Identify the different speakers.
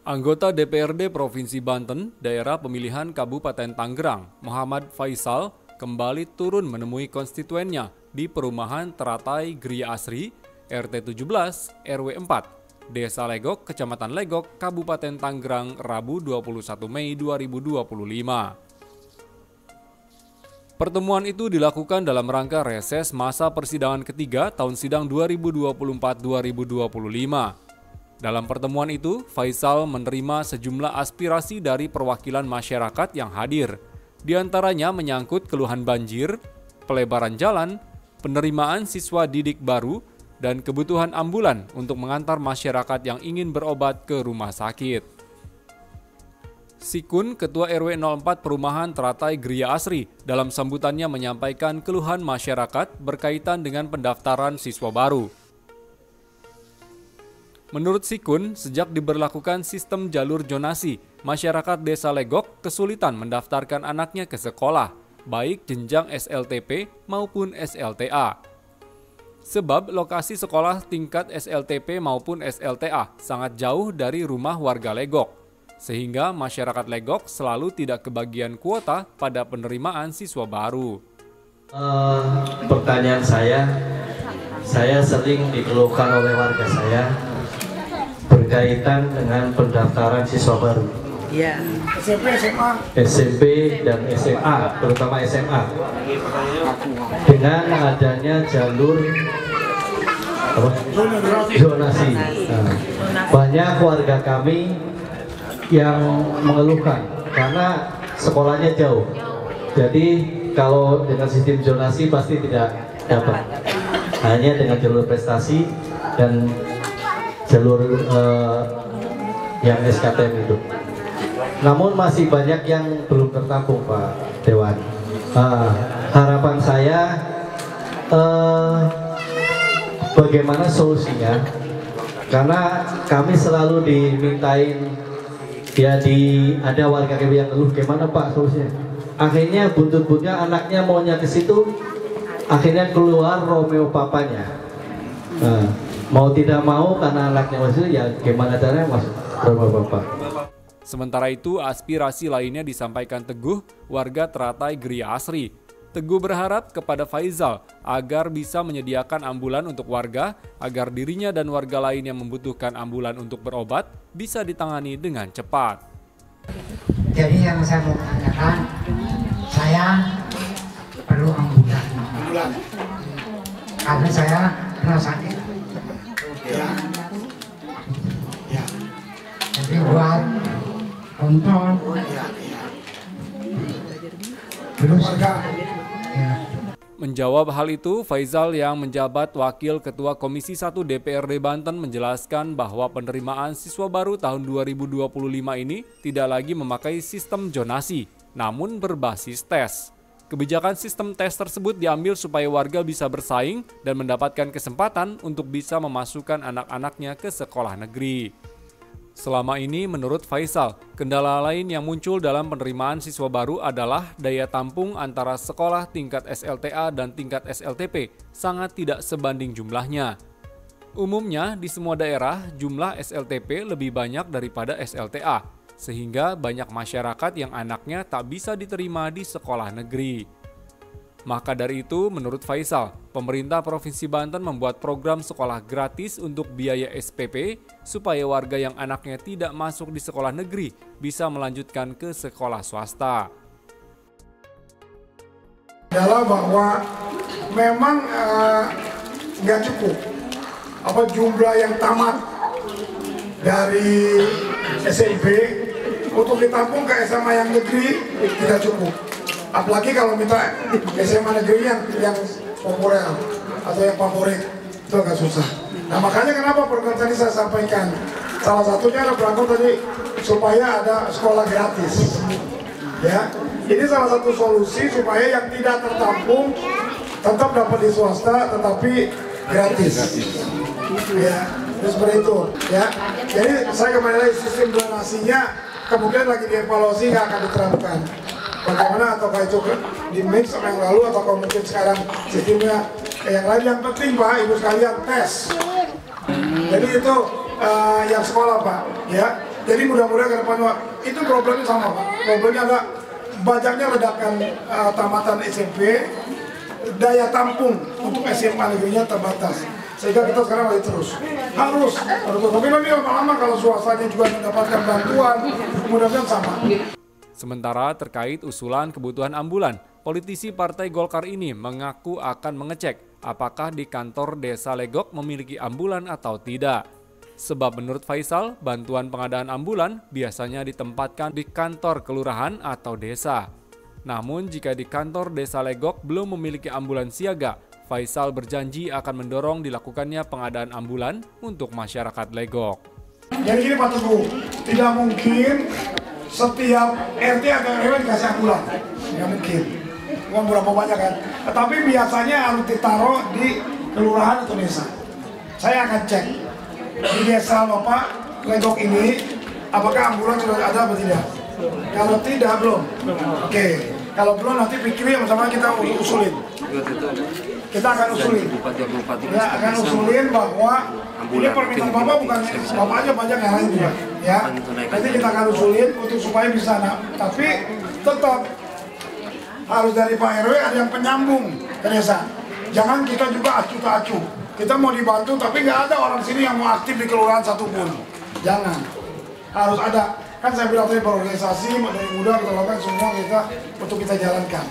Speaker 1: Anggota DPRD Provinsi Banten, daerah pemilihan Kabupaten Tangerang, Muhammad Faisal, kembali turun menemui konstituennya di perumahan Teratai Gria Asri, RT 17, RW 4, Desa Legok, Kecamatan Legok, Kabupaten Tangerang, Rabu 21 Mei 2025. Pertemuan itu dilakukan dalam rangka reses masa persidangan ketiga tahun sidang 2024-2025. Dalam pertemuan itu, Faisal menerima sejumlah aspirasi dari perwakilan masyarakat yang hadir. Di antaranya menyangkut keluhan banjir, pelebaran jalan, penerimaan siswa didik baru, dan kebutuhan ambulan untuk mengantar masyarakat yang ingin berobat ke rumah sakit. Sikun, Ketua RW 04 Perumahan Teratai Gria Asri, dalam sambutannya menyampaikan keluhan masyarakat berkaitan dengan pendaftaran siswa baru. Menurut Sikun, sejak diberlakukan sistem jalur zonasi, masyarakat Desa Legok kesulitan mendaftarkan anaknya ke sekolah, baik jenjang SLTP maupun SLTA. Sebab lokasi sekolah tingkat SLTP maupun SLTA sangat jauh dari rumah warga Legok, sehingga masyarakat Legok selalu tidak kebagian kuota pada penerimaan siswa baru.
Speaker 2: Pertanyaan saya sering dikeluhkan oleh warga saya berkaitan dengan pendaftaran siswa baru.
Speaker 3: Ya.
Speaker 2: SMP dan SMA, terutama SMA. Dengan adanya jalur zonasi. Banyak warga kami yang mengeluhkan karena sekolahnya jauh. Jadi kalau dengan sistem zonasi pasti tidak dapat. Hanya dengan jalur prestasi dan jalur yang SKTM itu. Namun masih banyak yang belum tertampung, Pak Dewan. Harapan saya bagaimana solusinya? Karena kami selalu dimintain ada warga kami yang ngeluh, gimana Pak solusinya? Akhirnya buntut-buntutnya anaknya maunya ke situ, akhirnya keluar Romeo papanya. Mau tidak mau karena anaknya masuk, ya gimana caranya masuk Romeo papa.
Speaker 1: Sementara itu, aspirasi lainnya disampaikan Teguh, warga Teratai Gria Asri. Teguh berharap kepada Faisal agar bisa menyediakan ambulan untuk warga, agar dirinya dan warga lain yang membutuhkan ambulan untuk berobat bisa ditangani dengan cepat.
Speaker 4: Jadi yang saya mau tanyakan, saya perlu ambulan. Karena saya pernah sakit. Jadi buat kontrol. Terus
Speaker 1: Menjawab hal itu, Faisal yang menjabat Wakil Ketua Komisi 1 DPRD Banten menjelaskan bahwa penerimaan siswa baru tahun 2025 ini tidak lagi memakai sistem zonasi, namun berbasis tes. Kebijakan sistem tes tersebut diambil supaya warga bisa bersaing dan mendapatkan kesempatan untuk bisa memasukkan anak-anaknya ke sekolah negeri. Selama ini, menurut Faisal, kendala lain yang muncul dalam penerimaan siswa baru adalah daya tampung antara sekolah tingkat SLTA dan tingkat SLTP sangat tidak sebanding jumlahnya. Umumnya, di semua daerah, jumlah SLTP lebih banyak daripada SLTA, sehingga banyak masyarakat yang anaknya tak bisa diterima di sekolah negeri. Maka dari itu, menurut Faisal, pemerintah Provinsi Banten membuat program sekolah gratis untuk biaya SPP supaya warga yang anaknya tidak masuk di sekolah negeri bisa melanjutkan ke sekolah swasta.
Speaker 5: Adalah bahwa memang nggak cukup jumlah yang tamat dari SMP untuk ditampung ke SMA yang negeri tidak cukup. Apalagi kalau minta SMA negeri yang populer atau yang favorit, itu agak susah. Nah makanya kenapa program tadi saya sampaikan, salah satunya ada program tadi supaya ada sekolah gratis. Ya, ini salah satu solusi supaya yang tidak tertampung tetap dapat di swasta tetapi gratis. Ya, seperti itu. Ya, jadi saya kembali lagi sistem donasinya kemudian lagi dievaluasi nggak akan diterapkan. Bagaimana ataukah itu di mix sama yang lalu atau mungkin sekarang sistemnya yang lain. Yang penting Pak Ibu sekalian tes. Jadi itu yang sekolah Pak ya. Jadi mudah-mudahan ke depannya itu problemnya sama Pak. Problemnya ada banyaknya ledakan tamatan SMP, daya tampung untuk SMA negerinya terbatas. Sehingga kita sekarang lagi harus. Tapi nanti lama-lama kalau swastanya juga mendapatkan bantuan, mudah-mudahan sama.
Speaker 1: Sementara terkait usulan kebutuhan ambulan, politisi Partai Golkar ini mengaku akan mengecek apakah di kantor Desa Legok memiliki ambulan atau tidak. Sebab menurut Faisal, bantuan pengadaan ambulan biasanya ditempatkan di kantor kelurahan atau desa. Namun jika di kantor Desa Legok belum memiliki ambulan siaga, Faisal berjanji akan mendorong dilakukannya pengadaan ambulan untuk masyarakat Legok.
Speaker 5: Jadi gini Pak Teguh, tidak mungkin setiap RT atau RW dikasih ambulan, nggak mungkin. Uang berapa banyak kan? Tetapi biasanya harus ditaruh di kelurahan atau desa. Saya akan cek di desa Bapak Legok ini, apakah ambulan sudah ada atau tidak? Kalau tidak, belum. Oke. Kalau belum nanti pikirin sama kita usulin. Kita akan usulin. Ya, akan usulin bahwa ini permintaan Bapak bukan Bapak aja, banyak yang lain juga. Ya. Nanti kita akan usulin untuk supaya bisa. Tapi tetap harus dari Pak RW ada yang penyambung ke desa. Jangan kita juga acuh tak acuh. Kita mau dibantu tapi nggak ada orang sini yang mau aktif di kelurahan satupun. Jangan. Harus ada. Kan saya bilang tadi berorganisasi dari muda kita lakukan semua kita untuk kita jalankan.